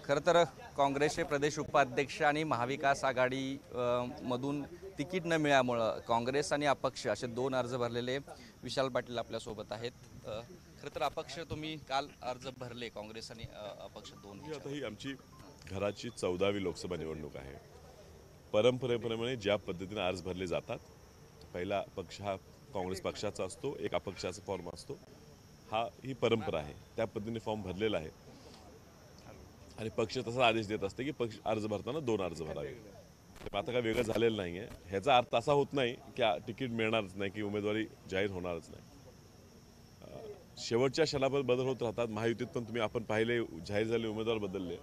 खरं तर काँग्रेसचे प्रदेश उपाध्यक्ष आणि महाविकास आघाडी मधून तिकीट न मिळाल्यामुळं काँग्रेस आणि अपक्ष असे दोन अर्ज भरलेले विशाल पाटील आपल्यासोबत आहेत. खरं तर अपक्ष तुम्ही काल अर्ज भरले, काँग्रेस आणि अपक्ष दोन. आता ही आमची घराची 14वी लोकसभा निवडणूक आहे. परंपरेप्रमाणे ज्या पद्धतीने अर्ज भरले जातात, पहिला पक्ष हा काँग्रेस पक्षाचा असतो, एक अपक्षाचा फॉर्म असतो. ही परंपरा आहे. त्या पद्धतीने फॉर्म भरलेला आहे आणि पक्ष तसा आदेश देत असते की पक्ष अर्ज भरताना दोन अर्ज भरावे. आता काय वेगळं झालेलं नाही आहे. ह्याचा अर्थ असा होत नाही की तिकीट मिळणारच नाही की उमेदवारी जाहीर होणारच नाही. शेवटच्या क्षणावर बदल होत राहतात. महायुतीत पण आपण पाहिले जाहीर झाले उमेदवार बदलले.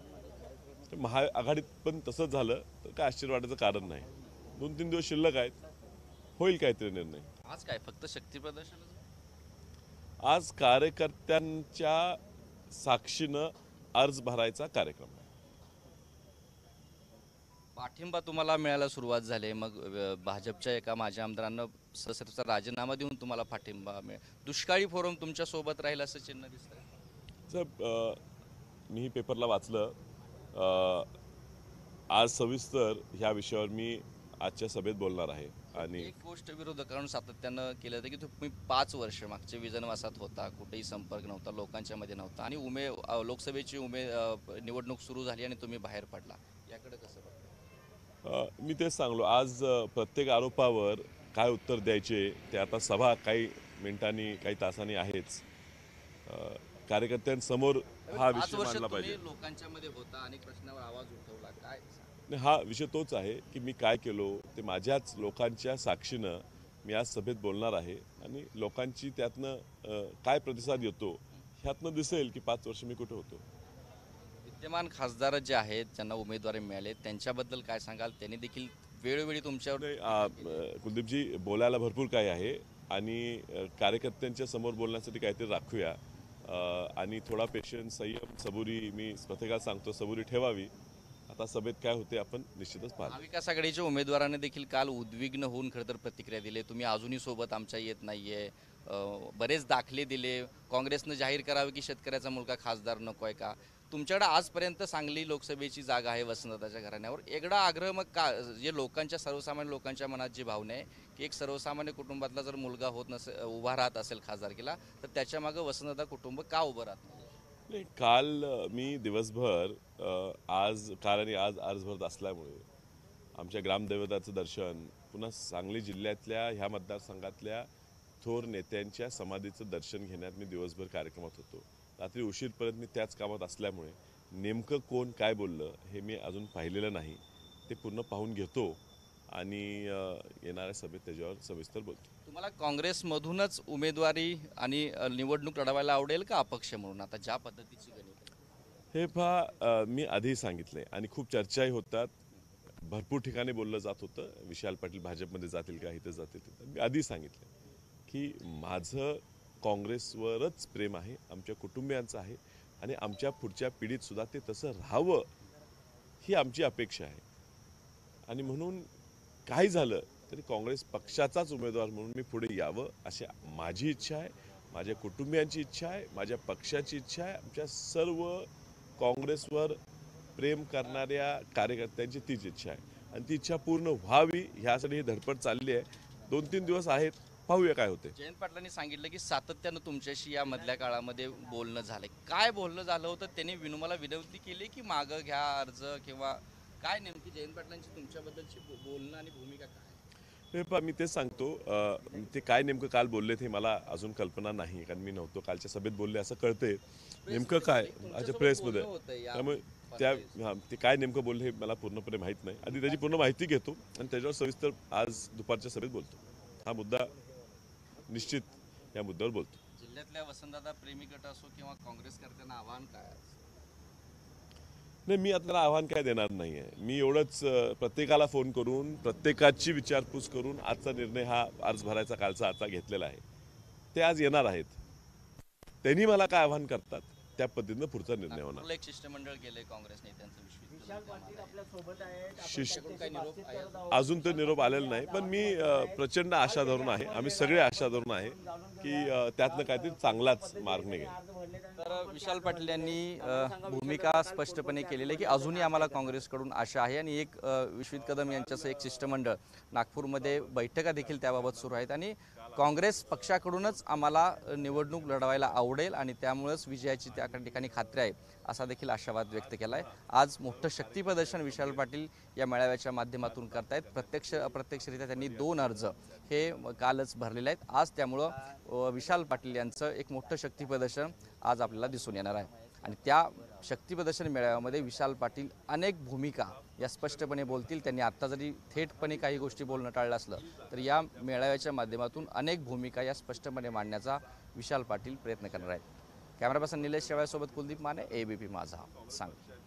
महाआघाडीत पण तसंच झालं तर काय आश्चर्य वाटायचं कारण नाही. 2-3 दिवस शिल्लक आहेत, होईल काहीतरी निर्णय. आज काय फक्त शक्ती प्रदर्शन? आज कार्यकर्त्यांच्या साक्षीनं अर्ज भरायचा कार्यक्रम आहे. पाठिंबा तुम्हाला मिळायला सुरुवात झाली, मग भाजपच्या एका माजी आमदारांना सदस्यत्वाचा राजीनामा देऊन तुम्हाला पाठिंबा दुष्काळी फोरम तुमच्या सोबत राहील असं चिन्ह दिसतंय. सर, मी पेपरला वाचलं. आज सविस्तर ह्या विषयावर मी आजच्या सभेत बोलणार आहे. आणि एक गोष्ट विरोधकांनी सातत्यानं केलं होतं की तुम्ही 5 वर्ष मागचे विजनवासात होता, कुठेही संपर्क नव्हता, लोकांच्या मध्ये नव्हता आणि लोकसभेची निवडणूक सुरू झाली आणि तुम्ही बाहेर पडला. याकडे कसं बघता? मी तेच सांगलो. आज प्रत्येक आरोपावर काय उत्तर द्यायचे ते आता सभा काही मिनिटांनी काही तासांनी आहेच. कार्यकर्त्यांसमोर हा विषय मांडला पाहिजे. लोकांच्या मध्ये होता, अनेक प्रश्नावर आवाज उठवला. काय हा विषय तोच आहे की मी काय केलो ते माझ्याच लोकांच्या साक्षीनं मी आज सभेत बोलणार आहे आणि लोकांची त्यातनं काय प्रतिसाद येतो ह्यातनं दिसेल की 5 वर्ष मी कुठे होतो. विद्यमान खासदार जे आहेत ज्यांना उमेदवारी मिळाले त्यांच्याबद्दल काय सांगाल? त्यांनी देखील वेळोवेळी तुमच्यावर कुलदीपजी बोलायला भरपूर काय आहे आणि कार्यकर्त्यांच्या समोर बोलण्यासाठी काहीतरी राखूया आणि थोडा पेशन्स, संयम, सबुरी, मी प्रत्येकाला सांगतो सबुरी ठेवावी. आता सभेत काय होते आपण निश्चितच पाहू. महाविकास आघाडीच्या उमेदवारांनी देखील काल उद्विग्न होऊन खरं तर प्रतिक्रिया दिली. तुम्ही अजूनही सोबत आमच्या येत नाहीये, बरेच दाखले दिले. काँग्रेसनं जाहीर करावे की शेतकऱ्याचा मुलगा खासदार नको आहे का? तुमच्याकडे आजपर्यंत सांगली लोकसभेची जागा आहे वसंतदाच्या घराण्यावर. एवढा आग्रह मग का? जे लोकांच्या सर्वसामान्य लोकांच्या मनात जी भावना आहे की एक सर्वसामान्य कुटुंबातला जर मुलगा होत नसेल, उभा राहत असेल खासदारकीला, तर त्याच्या मागे वसंतदा कुटुंब का उभं राहत नाही? काल मी दिवसभर काल आणि आज अर्ज भरत असल्यामुळे आमच्या ग्रामदैवताचं दर्शन, पुन्हा सांगली जिल्ह्यातल्या ह्या मतदारसंघातल्या थोर नेत्यांच्या समाधीचं दर्शन घेण्यात मी दिवसभर कार्यक्रमात होतो. रात्री उशीरपर्यंत मी त्याच कामात असल्यामुळे नेमकं कोण काय बोललं हे मी अजून पाहिलेलं नाही. ते पूर्ण पाहून घेतो आणि येणाऱ्या सभेत त्याच्यावर सविस्तर बोलतो. तुम्हाला काँग्रेसमधूनच उमेदवारी आणि निवडणूक लढवायला आवडेल का अपक्ष म्हणून? आता ज्या पद्धतीची गणित हे मी आधी सांगितले आणि खूप चर्चाही होतात. भरपूर ठिकाणी बोललं जात होतं विशाल पाटील भाजपमध्ये जातील का, इथं जातील तिथं. मी आधी सांगितलं की माझं काँग्रेसवरच प्रेम आहे, आमच्या कुटुंबियांचं आहे आणि आमच्या पुढच्या पिढीत सुद्धा ते तसं राहावं ही आमची अपेक्षा आहे. आणि म्हणून काही झालं तरी काँग्रेस पक्षाचाच उमेदवार म्हणून मी पुढे यावं अशी माझी इच्छा आहे, माझ्या कुटुंबियांची इच्छा आहे, माझ्या पक्षाची इच्छा आहे, आमच्या सर्व काँग्रेसवर प्रेम करणाऱ्या कार्यकर्त्यांची तीच इच्छा आहे आणि ती इच्छा पूर्ण व्हावी ह्यासाठी ही धडपड चालली आहे. 2-3 दिवस आहेत, पाहूया काय होते. जयंत पाटलांनी सांगितलं की सातत्यानं तुमच्याशी या मधल्या काळामध्ये बोलणं झालंय. काय बोलणं झालं होतं? त्यांनी मला विनंती केली की मागं घ्या अर्ज, किंवा काय नेमकी जयंत पाटलांची तुमच्याबद्दलची बोलणं आणि भूमिका काय? मी तेच सांगतो. ते काय नेमकं काल बोलले ते मला अजून कल्पना नाही, कारण मी नव्हतो कालच्या सभेत बोलले असं कळते. नेमकं काय अच्छा प्रेसमध्ये, त्यामुळे ते काय नेमकं बोलले हे मला पूर्णपणे माहीत नाही. आधी त्याची पूर्ण माहिती घेतो आणि त्याच्यावर सविस्तर आज दुपारच्या सभेत बोलतो. हा मुद्दा निश्चित या मुद्द्यावर बोलतो. जिल्ह्यातल्या वसंतदादा प्रेमी गट असो किंवा काँग्रेसकर्त्यांना आव्हान काय? नाही, मी आपल्याला आव्हान काय देणार नाही आहे. मी एवढंच प्रत्येकाला फोन करून प्रत्येकाची विचारपूस करून आजचा निर्णय हा अर्ज भरायचा कालचा आजचा घेतलेला आहे. ते आज येणार आहेत. त्यांनी मला काय आव्हान करतात त्या पद्धतीनं पुढचा निर्णय होणार. एक शिष्टमंडळ गेले काँग्रेस नेत्यांचं विश्व अजून तर निरोप आलेला नाही, पण मी प्रचंड आशा धरून आहे, आम्ही सगळे आशा धरून आहे की त्यातनं काहीतरी चांगलाच मार्ग निघेल. तर विशाल पाटील यांनी भूमिका स्पष्टपणे केलेली आहे की अजूनही आम्हाला काँग्रेसकडून आशा आहे आणि एक विश्वित कदम यांच्यासह एक शिष्टमंडळ नागपूरमध्ये बैठका देखील त्याबाबत सुरू आहेत आणि काँग्रेस पक्षाकडूनच आम्हाला निवडणूक लढवायला आवडेल आणि त्यामुळेच विजयाची त्या ठिकाणी खात्री आहे असा देखील आशावाद व्यक्त केला आहे. आज मोठं शक्ती प्रदर्शन विशाल पाटील या मेळाव्याच्या माध्यमातून करतायत. प्रत्यक्ष अप्रत्यक्षरित्या त्यांनी 2 अर्ज हे कालच भरलेले आहेत. आज त्यामुळं विशाल पाटील यांचं एक मोठं शक्ती प्रदर्शन आज आपल्याला दिसून येणार आहे आणि त्या शक्ती प्रदर्शन मेळाव्यामध्ये विशाल पाटील अनेक भूमिका या स्पष्टपणे बोलतील. त्यांनी आत्ता जरी थेटपणे काही गोष्टी बोलणं टाळलं असलं तर या मेळाव्याच्या माध्यमातून अनेक भूमिका या स्पष्टपणे मांडण्याचा विशाल पाटील प्रयत्न करणार आहेत. कॅमेरा पर्सन निलेश शेवाळ्यासोबत कुलदीप माने, ABP माझा, सांगली.